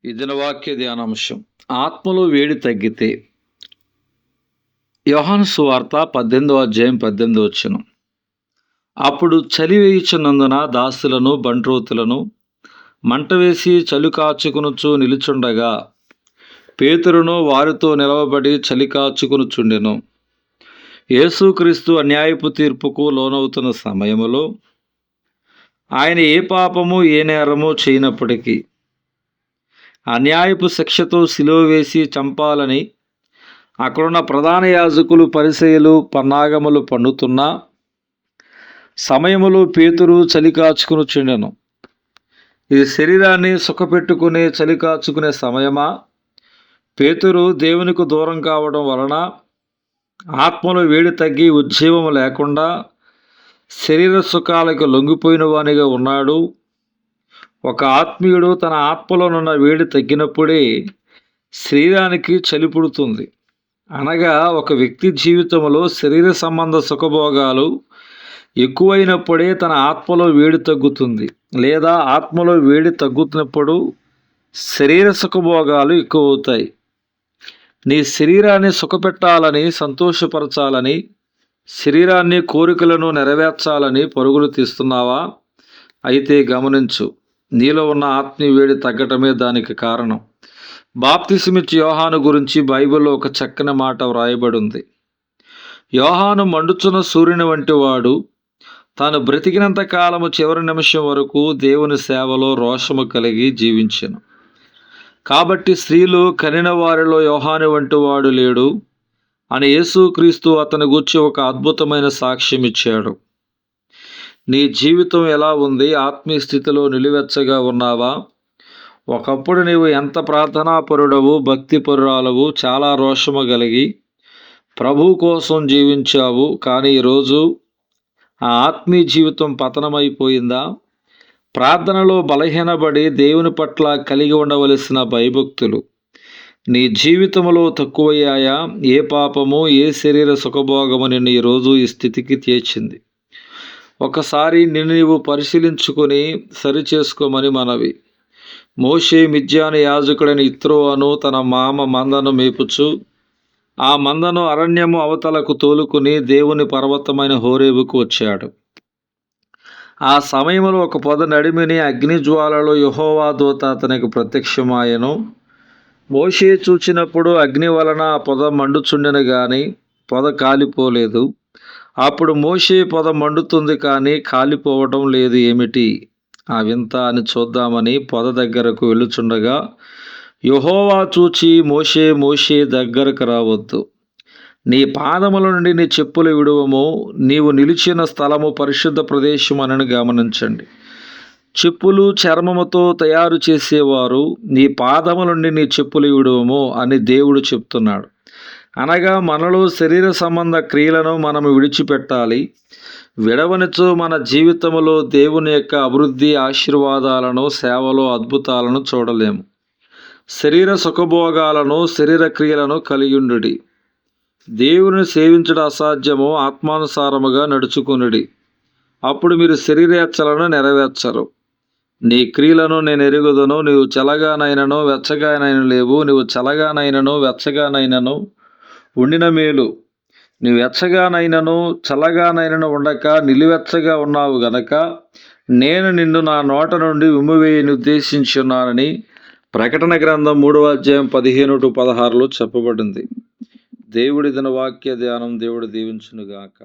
ఈ దిన వాక్య ధ్యానాంశం ఆత్మలో వేడి తగ్గితే. యోహాను సువార్త 18 అధ్యాయం 18 వచనం. అప్పుడు చలి వేయుచున్నందున దాసులను బంట్రోతులను మంట వేసి చలి కాచుకొనుచు నిలుచుండగా పేతురును వారితో నిలవబడి చలి కాచుకొనుచుండెను. యేసుక్రీస్తు అన్యాయపు తీర్పుకు లోనవుతున్న సమయములో ఆయన ఏ పాపము ఏ నేరము చేయనప్పటికీ అన్యాయపు శిక్షతో సిలువ వేసి చంపాలని అక్కడున్న ప్రధాన యాజకులు పరిసయ్యులు పన్నాగములు పన్నుతున్న సమయములో పేతురు చలి కాచుకొనుచుండెను. ఇది శరీరాన్ని సుఖపెట్టుకునే చలి కాచుకునే సమయమా? పేతురు దేవునికి దూరం కావడం వలన ఆత్మలో వేడి తగ్గి ఉజ్జీవం లేకుండా శరీర సుఖాలకు లొంగిపోయిన వానిగా ఉన్నాడు. ఒక ఆత్మీయుడు తన ఆత్మలోనున్న వేడి తగ్గినప్పుడే శరీరానికి చలి పుడుతుంది. అనగా ఒక వ్యక్తి జీవితంలో శరీర సంబంధ సుఖభోగాలు ఎక్కువైనప్పుడే తన ఆత్మలో వేడి తగ్గుతుంది, లేదా ఆత్మలో వేడి తగ్గుతున్నప్పుడు శరీర సుఖభోగాలు ఎక్కువ అవుతాయి. నీ శరీరాన్ని సుఖపెట్టాలని, సంతోషపరచాలని, శరీరాన్ని కోరికలను నెరవేర్చాలని పరుగులు తీస్తున్నావా? అయితే గమనించు, నీలో ఉన్న ఆత్మీయ వేడి తగ్గటమే దానికి కారణం. బాప్తిసమిచ్చి యోహాను గురించి బైబిల్లో ఒక చక్కని మాట వ్రాయబడి ఉంది. యోహాను మండుచున్న సూర్యుని వంటి వాడు, తాను బ్రతికినంత కాలము చివరి నిమిషం వరకు దేవుని సేవలో రోషము కలిగి జీవించెను. కాబట్టి స్త్రీలు కనిన వారిలో యోహాను వంటి వాడు లేడు అని యేసుక్రీస్తు అతని గూర్చి ఒక అద్భుతమైన సాక్ష్యం ఇచ్చాడు. నీ జీవితం ఎలా ఉంది? ఆత్మీయ స్థితిలో నిలువెచ్చగా ఉన్నావా? ఒకప్పుడు నీవు ఎంత ప్రార్థనాపరుడవు, భక్తిపరురాలవు, చాలా రోషము కలిగి ప్రభువు కోసం జీవించావు. కానీ ఈరోజు ఆ ఆత్మీయ జీవితం పతనమైపోయిందా? ప్రార్థనలో బలహీనపడి దేవుని పట్ల కలిగి ఉండవలసిన భయభక్తులు నీ జీవితంలో తక్కువయ్యాయా? ఏ పాపము, ఏ శరీర సుఖభోగము నిన్ను ఈరోజు ఈ స్థితికి తెచ్చింది? ఒకసారి నిన్ను నీవు పరిశీలించుకొని సరిచేసుకోమని మనవి. మోషే మిద్యాను యాజకుడైన యిత్రోను తన మామ మందను మేపుచు ఆ మందను అరణ్యము అవతలకు తోలుకుని దేవుని పర్వతమైన హోరేబుకు వచ్చాడు. ఆ సమయంలో ఒక పొద నడిమిని అగ్నిజ్వాలలో యెహోవా దూత అతనికి ప్రత్యక్షమాయెను. మోషే చూచినప్పుడు అగ్ని వలన ఆ పొద మండుచుండెను గాని పొద కాలిపోలేదు. అప్పుడు మోషే పొద మండుతుంది కానీ కాలిపోవటం లేదు, ఏమిటి ఆ వింత అని చూద్దామని పొద దగ్గరకు వెళ్ళుచుండగా యెహోవా చూచి, మోషే మోషే, దగ్గరకు రావద్దు, నీ పాదముల నుండి నీ చెప్పులు విడువము, నీవు నిలిచిన స్థలము పరిశుద్ధ ప్రదేశం అని గమనించండి. చెప్పులు చర్మముతో తయారు చేసేవారు, నీ పాదముల నుండి నీ చెప్పులు విడువము అని దేవుడు చెప్తున్నాడు. అనగా మనలో శరీర సంబంధ క్రియలను మనం విడిచిపెట్టాలి. విడవనిచో మన జీవితంలో దేవుని యొక్క అభివృద్ధి, ఆశీర్వాదాలను, సేవలో అద్భుతాలను చూడలేము. శరీర సుఖభోగాలను, శరీర క్రియలను కలిగిండుడి. దేవుని సేవించడం అసాధ్యము, ఆత్మానుసారముగా నడుచుకునుడి. అప్పుడు మీరు శరీరేచ్ఛలను నెరవేర్చరు. నీ క్రియలను నేను ఎరుగుదును. నీవు చల్లగానైనను వెచ్చగానైన లేవు. నీవు చల్లగానైనను వెచ్చగానైనను ఉండిన మేలు. నీవు వెచ్చగానైనను చల్లగానైనను ఉండక నిలువెచ్చగా ఉన్నావు గనక నేను నిన్ను నా నోట నుండి ఉమ్మివేయని ఉద్దేశించున్నానని ప్రకటన గ్రంథం 3 అధ్యాయం 15-16 చెప్పబడింది. దేవుడి దిన వాక్య ధ్యానం దేవుడు దీవించునుగాక.